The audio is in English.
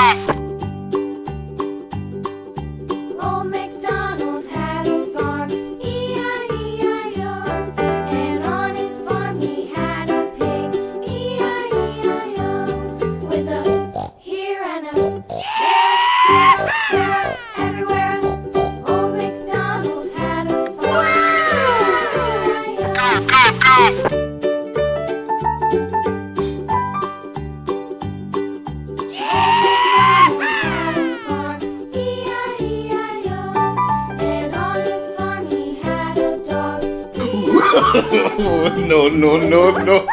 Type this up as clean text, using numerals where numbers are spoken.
Old MacDonald had a farm, E-I-E-I-O. And on his farm he had a pig, E-I-E-I-O. With a here and a there, everywhere. Old MacDonald had a farm, E-I-E-I-O. No, no, no, no.